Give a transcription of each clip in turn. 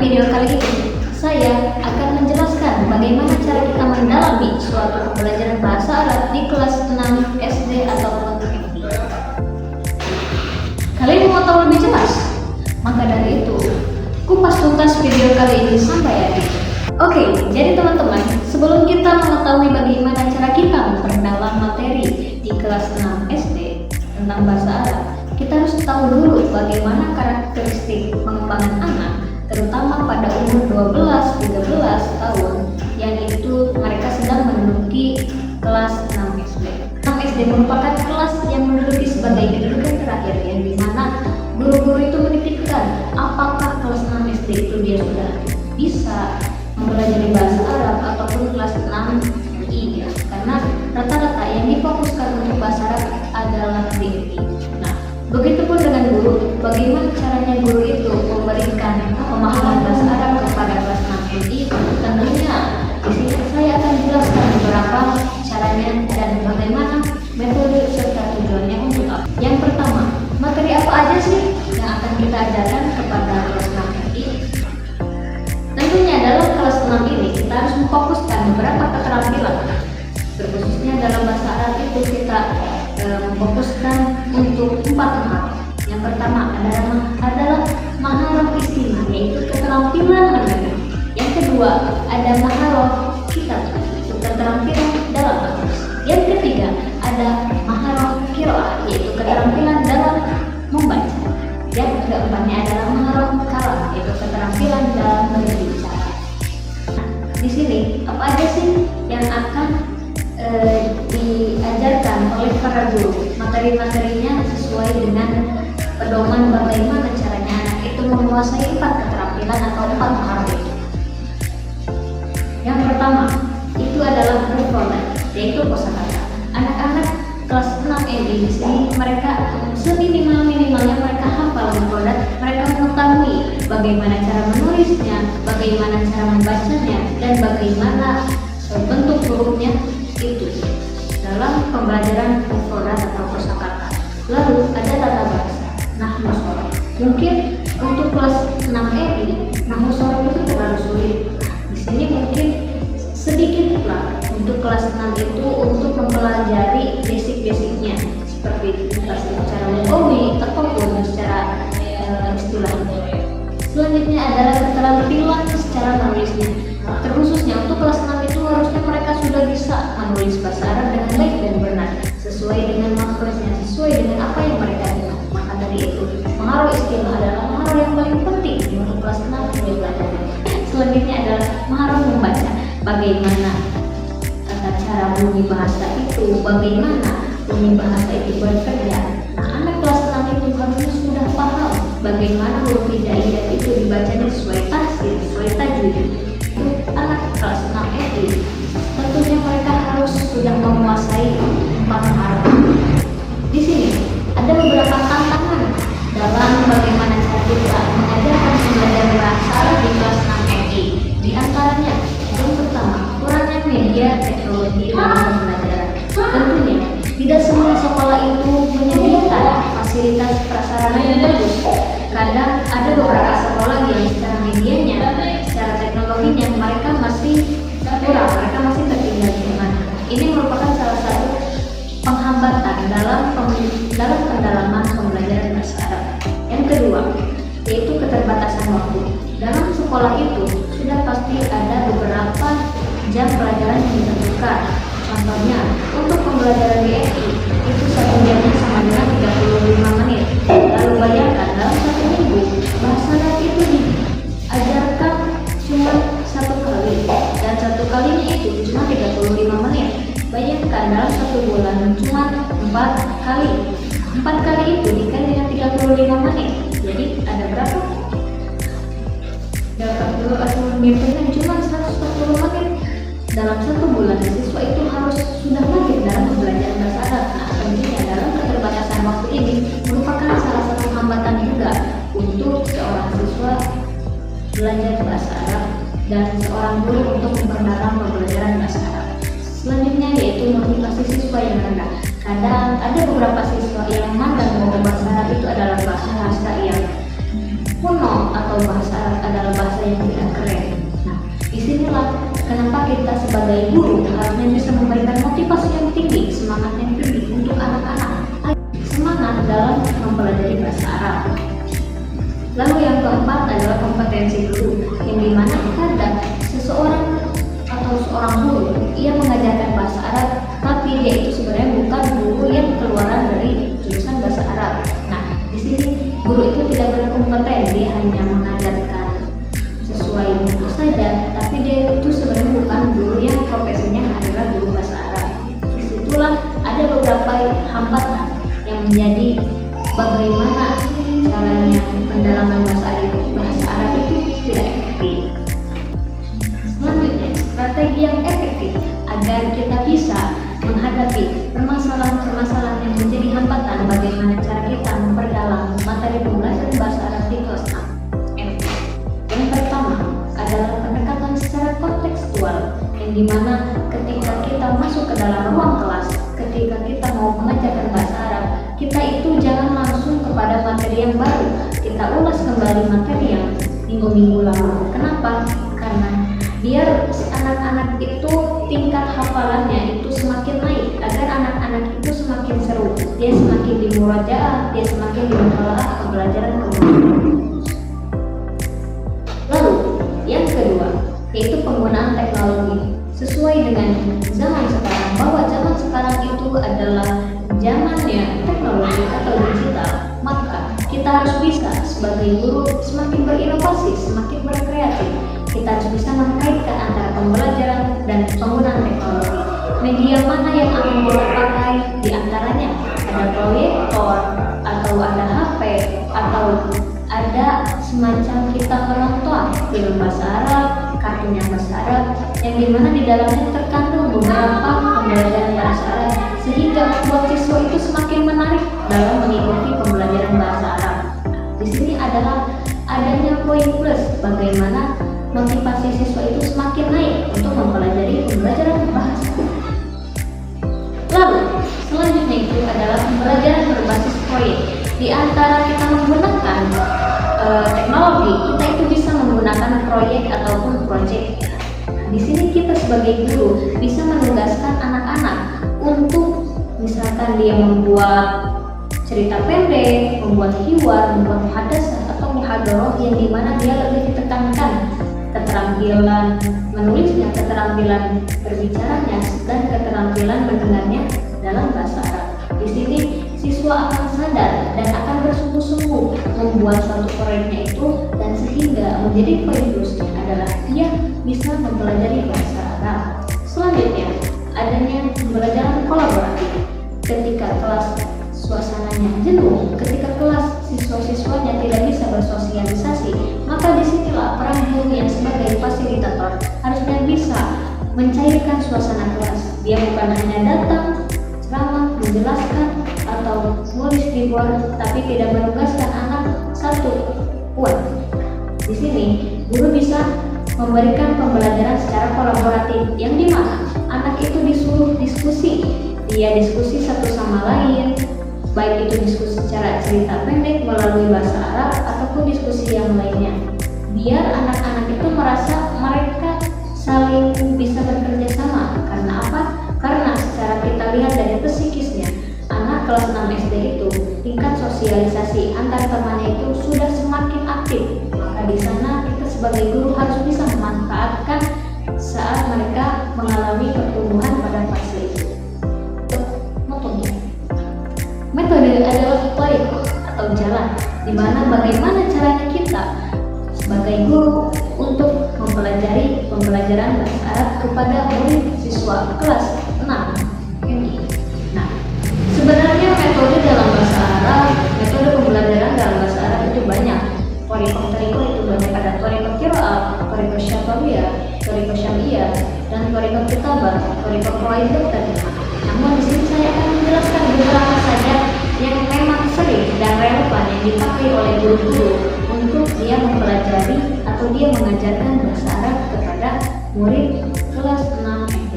video kali ini, saya akan menjelaskan bagaimana cara kita mendalami suatu pembelajaran bahasa Arab di kelas 6 SD ataupun SD. Kalian mau tahu lebih jelas? Maka dari itu, kupas tuntas video kali ini sampai akhir. Oke, jadi teman-teman, sebelum kita mengetahui bagaimana cara kita memperdalam materi di kelas 6 SD tentang bahasa Arab, kita harus tahu dulu bagaimana karakteristik pengembangan anak, terutama pada umur 12-13 tahun, yang itu mereka sedang menduduki kelas 6 SD. 6 SD merupakan kelas yang menduduki sebagai kedudukan terakhir, yang dimana guru-guru itu menitipkan apakah kelas 6 SD itu dia sudah bisa mempelajari bahasa Arab ataupun kelas 6 MI, ya. Karena rata-rata yang difokuskan untuk bahasa Arab adalah DMI. Nah, begitupun dengan guru, bagaimana caranya guru itu memberikan pemahaman bahasa Arab kepada kelas 6 MI? Tentunya di sini saya akan jelaskan beberapa caranya dan bagaimana metode serta tujuannya untuk apa. Yang pertama, materi apa aja sih yang akan kita ajarkan kepada kelas 6 MI? Tentunya dalam kelas 6 ini kita harus memfokuskan beberapa keterampilan. Khususnya dalam bahasa Arab itu kita memfokuskan untuk 4 maharah. Yang pertama adalah maharah istimewa, yaitu keterampilan mendengar. Yang kedua ada maharah kitab, yaitu keterampilan dalam menulis. Yang ketiga ada maharah qiraah, yaitu keterampilan dalam membaca. Yang keempatnya adalah maharah kalam, yaitu keterampilan dalam berbicara. Nah, di sini apa aja sih yang akan diajarkan oleh para guru? Materi-materinya sesuai dengan pedoman bagaimana caranya anak itu menguasai 4 keterampilan atau 4 maharah itu. Yang pertama itu adalah mufradat, yaitu kosakata. Anak-anak kelas 6 SD di sini mereka seminimal-minimalnya mereka hafal mufradat, mereka mengetahui bagaimana cara menulisnya, bagaimana cara membacanya, dan bagaimana bentuk hurufnya itu dalam pembelajaran mufradat atau kosakata. Lalu ada tata bahasa, nahwu shoroh. Mungkin untuk kelas 6 EI, nahwu shoroh itu terlalu sulit. Di sini mungkin sedikitlah untuk kelas 6 itu untuk mempelajari basic-basicnya seperti secara lugawi ataupun secara istilahnya. Selanjutnya adalah keterampilan secara menulisnya. Terkhususnya untuk kelas 6 itu harusnya mereka sudah bisa menulis bahasa Arab dengan baik dan benar, sesuai dengan makhrajnya, sesuai dengan apa yang mereka dengar. Maka dari itu, maharah istimewa adalah maharah yang paling penting untuk kelas 6 yang belajar. Selanjutnya adalah maharah membaca. Bagaimana tata cara bunyi bahasa itu, bagaimana bunyi bahasa itu bekerja. Nah, anak kelas 6 itu harusnya sudah paham bagaimana huruf hijaiyah itu dibacanya sesuai tahsin, sesuai tajwid. Anak kelas 6 SD tentunya mereka harus sudah menguasai 4 maharah. Di sini ada beberapa tantangan dalam bagaimana cara kita mengajarkan pembelajaran bahasa Arab di kelas 6 MI. Di antaranya yang pertama, kurangnya media teknologi dalam pembelajaran. Tentunya tidak semua sekolah itu menyediakan fasilitas prasarana yang bagus. Kadang ada beberapa sekolah yang secara medianya, secara teknologinya mereka masih kurang, mereka masih tertinggal di mana. Ini merupakan salah satu penghambatan dalam pendalaman pembelajaran bahasa Arab. Yang kedua, yaitu keterbatasan waktu. Dalam sekolah itu sudah pasti ada beberapa jam pelajaran yang ditentukan. Contohnya, untuk pembelajaran DMI itu 1 jamnya sama dengan 35 menit. Lalu bayangkan dalam 1 minggu bahasa Arab itu diajarkan cuma 1 kali, dan 1 kalinya itu cuma 35 menit. Bayangkan dalam 1 bulan cuma 4 kali. 4 kali itu dikali dengan 35 menit. Jadi ada berapa? Dapat 20 menit cuma 140 menit. Dalam 1 bulan siswa itu harus sudah mahir dalam pembelajaran bahasa Arab. Nah, tentunya dalam keterbatasan waktu ini merupakan salah satu hambatan juga untuk seorang siswa belajar bahasa Arab dan seorang guru untuk memperdalam pembelajaran bahasa Arab. Selanjutnya yaitu motivasi siswa yang rendah. Kadang ada beberapa siswa yang memandang bahwa bahasa Arab itu adalah bahasa yang kuno atau bahasa Arab adalah bahasa yang sebagai guru harusnya bisa memberikan motivasi yang tinggi, semangat yang tinggi untuk anak-anak semangat dalam mempelajari bahasa Arab. Lalu yang keempat adalah kompetensi guru, yang dimana kadang seseorang atau seorang guru ia mengajarkan bahasa Arab, tapi dia itu sebenarnya bukan guru yang keluaran dari jurusan bahasa Arab. Nah, di sini guru itu tidak berkompeten, dia hanya mengajarkan sesuai buku saja, tapi dia itu sebenarnya bukan guru yang profesinya adalah guru bahasa Arab. Disitulah ada beberapa hambatan yang menjadi bagaimana caranya pendalaman bahasa Arab itu tidak efektif. Selanjutnya, strategi yang efektif agar kita bisa menghadapi permasalahan-permasalahan yang menjadi hambatan, bagaimana cara kita memperdalam materi pembelajaran bahasa Arab di kelas 6. Yang pertama adalah pendekatan secara kontekstual, yang dimana ketika kita masuk ke dalam ruang kelas, ketika kita mau mengajarkan bahasa Arab, kita itu jangan langsung kepada materi yang baru, kita ulas kembali materi yang minggu-minggu lalu. Kenapa? Karena biar anak-anak itu tingkat hafalannya itu semakin naik, agar anak-anak itu semakin seru, dia semakin dimurajaah, dia semakin dimutalaah pembelajaran kemudian. Lalu yang kedua yaitu penggunaan teknologi sesuai dengan zaman sekarang, bahwa zaman sekarang itu adalah zamannya teknologi atau digital, maka kita harus bisa sebagai guru semakin berinovasi, semakin berkreatif. Kita harus bisa mengkaitkan antara pembelajaran dan penggunaan teknologi. Media mana yang akan kita pakai? Di antaranya ada proyektor, atau ada HP, atau ada semacam kita menonton film bahasa Arab, kartunya bahasa Arab, yang dimana di dalamnya terkandung beberapa pembelajaran bahasa Arab, sehingga membuat siswa itu semakin menarik dalam mengikuti pembelajaran bahasa Arab. Di sini adalah adanya poin plus, bagaimana motivasi siswa itu semakin naik untuk mempelajari pembelajaran bahasa. Lalu selanjutnya itu adalah pembelajaran berbasis proyek. Di antara kita menggunakan teknologi, kita itu bisa menggunakan proyek ataupun project. Di sini kita sebagai guru bisa menugaskan anak-anak untuk misalkan dia membuat cerita pendek, membuat hiwar, membuat muhadasah atau muhadharah, yang dimana dia lebih ditekankan keterampilan menulisnya, keterampilan berbicaranya, dan keterampilan mendengarnya dalam bahasa Arab. Di sini siswa akan sadar dan akan bersungguh-sungguh membuat suatu proyeknya itu, dan sehingga menjadi poin plusnya adalah dia bisa mempelajari bahasa Arab. Selanjutnya adanya pembelajaran kolaboratif. Ketika kelas suasananya jenuh, ketika kelas siswa-siswanya tidak bisa bersosialisasi, maka disinilah peran guru yang sebagai fasilitator harusnya bisa mencairkan suasana kelas. Dia bukan hanya datang, ceramah, menjelaskan, atau nulis di board, tapi tidak menugaskan anak satu pun. Di sini guru bisa memberikan pembelajaran secara kolaboratif, yang dimana anak itu disuruh diskusi, dia diskusi satu sama lain, baik itu diskusi secara cerita pendek melalui bahasa Arab ataupun diskusi yang lainnya, biar anak-anak itu merasa mereka saling bisa bekerja sama. Karena apa? Karena secara kita lihat dari psikisnya, anak kelas 6 SD itu tingkat sosialisasi antar temannya itu sudah semakin aktif. Maka di sana kita sebagai guru harus bisa memanfaatkan saat mereka mengalami pertumbuhan pada fase itu. Metode adalah upaya atau jalan, di mana bagaimana caranya kita sebagai guru untuk mempelajari pembelajaran bahasa Arab kepada murid siswa kelas 6 ini. Nah, sebenarnya metode dalam bahasa Arab, metode pembelajaran dalam bahasa Arab itu banyak. Toriko itu banyak, ada toriko qiraat, toriko syafawiyah, toriko syamiyah, dan toriko kitabah, toriko qawaid tadi. Namun di sini saya akan menjelaskan beberapa saja yang memang sering dan relevan yang dipakai oleh guru-guru untuk dia mempelajari atau dia mengajarkan bahasa Arab kepada murid kelas 6 SD.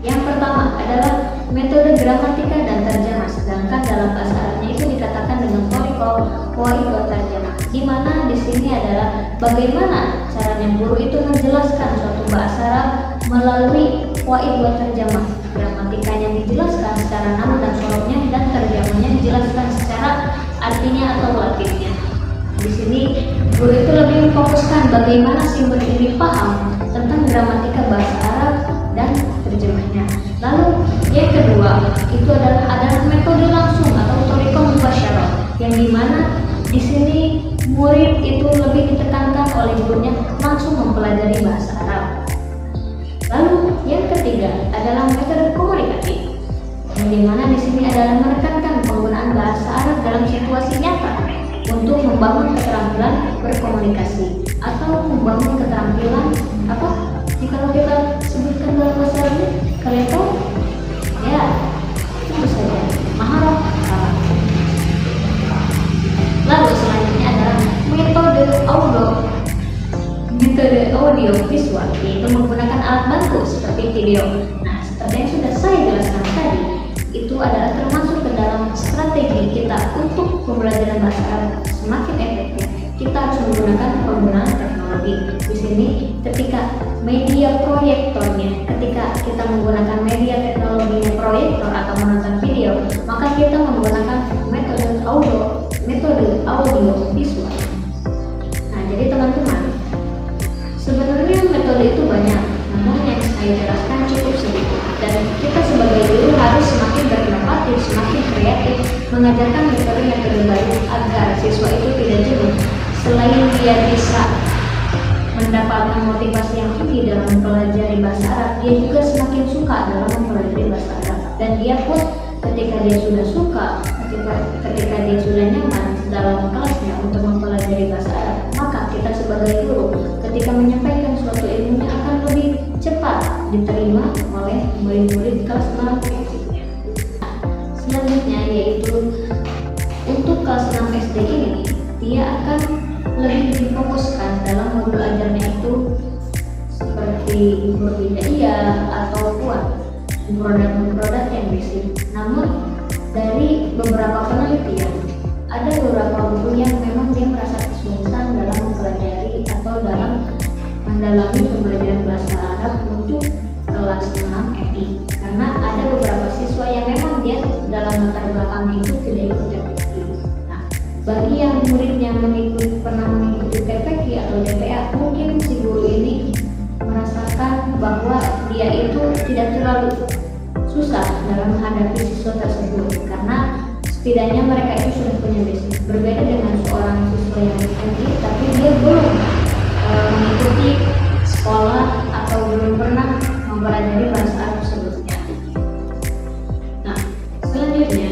Yang pertama adalah metode gramatika dan terjemah, sedangkan dalam bahasa Arabnya itu dikatakan dengan toriko terjemah, di mana di sini adalah bagaimana caranya guru itu menjelaskan suatu bahasa Arab melalui fawaid wa terjemah. Gramatikanya dijelaskan secara nama dan sorobnya, dan terjemahnya dijelaskan secara artinya atau latinnya. Di sini guru itu lebih memfokuskan bagaimana si murid ini paham tentang gramatika bahasa Arab dan terjemahnya. Lalu yang kedua itu adalah metode langsung atau thoriqah mubasyarah, yang dimana di sini murid itu lebih ditekankan oleh gurunya langsung mempelajari bahasa Arab. Lalu yang ketiga adalah metode komunikatif, yang dimana di sini adalah menekankan penggunaan bahasa Arab dalam situasi nyata untuk membangun keterampilan berkomunikasi atau membangun keterampilan apa? Jika kita sebutkan dalam bahasa Arabnya, kalian tahu? Ya, itu saja. Maharah. Lalu selanjutnya adalah metode audio visual, yaitu menggunakan alat bantu seperti video. Nah, seperti yang sudah saya jelaskan tadi, itu adalah termasuk ke dalam strategi kita untuk pembelajaran bahasa Arab semakin efektif. Kita harus menggunakan penggunaan teknologi. Di sini ketika media proyektornya, ketika kita menggunakan media teknologinya proyektor atau menonton video, maka kita menggunakan metode audio visual. Nah, jadi teman-teman, sebenarnya metode itu banyak, namun yang saya jelaskan cukup sedikit. Dan kita sebagai guru harus semakin berinovatif, semakin kreatif, mengajarkan metode-metode baru agar siswa itu tidak jenuh. Selain dia bisa mendapatkan motivasi yang tinggi dalam mempelajari bahasa Arab, dia juga semakin suka dalam mempelajari bahasa Arab. Dan dia pun ketika dia sudah suka, ketika dia sudah nyaman dalam kelasnya untuk mempelajari bahasa Arab, maka kita sebagai guru ketika menyampaikan suatu ilmunya akan lebih cepat diterima oleh murid-murid kelas 6 SD. Selanjutnya yaitu untuk kelas 6 SD ini, dia akan lebih difokuskan dalam modul ajarnya itu seperti hidaiyah atau produk yang basic. Namun dari beberapa penelitian, ada beberapa guru yang memang dia merasa kesulitan dalam mempelajari atau dalam mendalami pembelajaran bahasa Arab untuk kelas 6 FI, karena ada beberapa siswa yang memang dia dalam latar belakang itu tidak ikut TPQ. Nah, bagi yang muridnya pernah mengikuti TPQ atau DPA, mungkin si guru ini merasakan bahwa dia itu tidak terlalu susah dalam menghadapi siswa tersebut, karena setidaknya mereka itu sudah punya basic. Berbeda dengan seorang siswa yang MI tapi dia belum mengikuti sekolah atau belum pernah mempelajari bahasa Arab sebelumnya. Nah, selanjutnya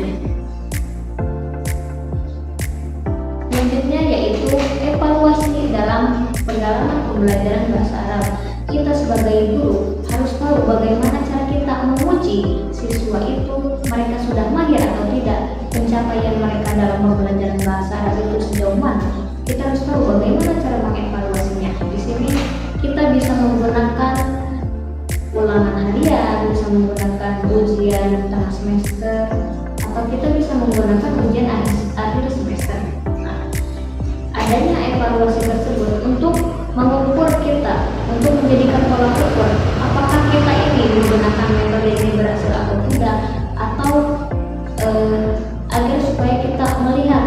yaitu evaluasi dalam pendalaman pembelajaran bahasa Arab. Kita sebagai guru harus tahu bagaimana cara kita menguji siswa itu mereka sudah mahir atau tidak, pencapaian mereka dalam pembelajaran bahasa Arab itu sejauh mana. Kita harus tahu bagaimana cara mengevaluasinya. Di sini kita bisa menggunakan ulangan harian, bisa menggunakan ujian tengah semester, atau kita bisa menggunakan ujian akhir semester. Nah, adanya evaluasi tersebut untuk mengukur kita, untuk menjadikan tolak ukur apakah kita ini menggunakan metode ini berhasil atau tidak, atau agar supaya kita melihat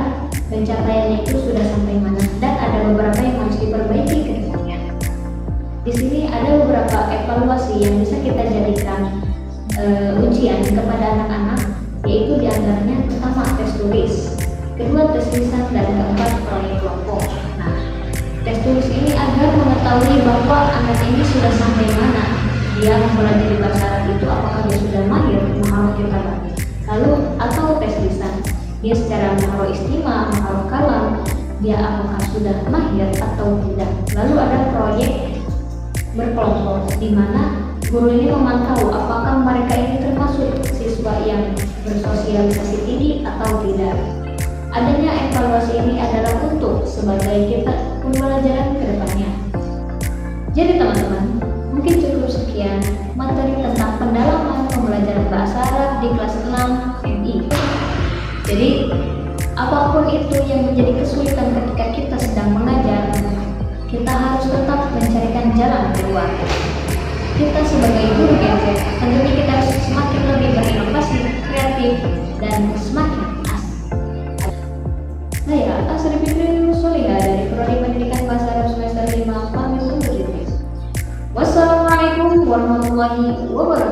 pencapaiannya itu sudah sampai mana, dan ada beberapa yang harus diperbaiki ke depannya. Di sini ada beberapa evaluasi yang bisa kita jadikan ujian kepada anak-anak, yaitu diantaranya pertama tes tulis, kedua tes lisan, dan keempat proyek kelompok. Nah, tes tulis ini agar mengetahui bahwa anak ini sudah sampai mana dia mempelajari bahasa Arab itu, apakah dia sudah mahir menghafal kitab. Lalu atau tes lisan, dia secara menghafal istimah, menghafal kalam, dia apakah sudah mahir atau tidak. Lalu ada proyek berkelompok, di mana guru ini memantau apakah mereka ini termasuk siswa yang bersosialisasi tinggi atau tidak. Adanya evaluasi ini adalah untuk sebagai kita pembelajaran ke depannya. Jadi teman-teman, mungkin cukup sekian materi tentang pendalaman pembelajaran bahasa Arab di kelas 6 MI. Jadi apapun itu yang menjadi kesulitan ketika kita sedang mengajar, kita harus tetap mencarikan jalan keluar. kita sebagai guru Gen Z tentunya kita harus semakin lebih berinovasi, kreatif, dan semakin asik. Saya Asri Fitri Nusuliha dari Prodi Pendidikan Bahasa Arab semester 5 pamit undur diri. Wassalamualaikum warahmatullahi wabarakatuh.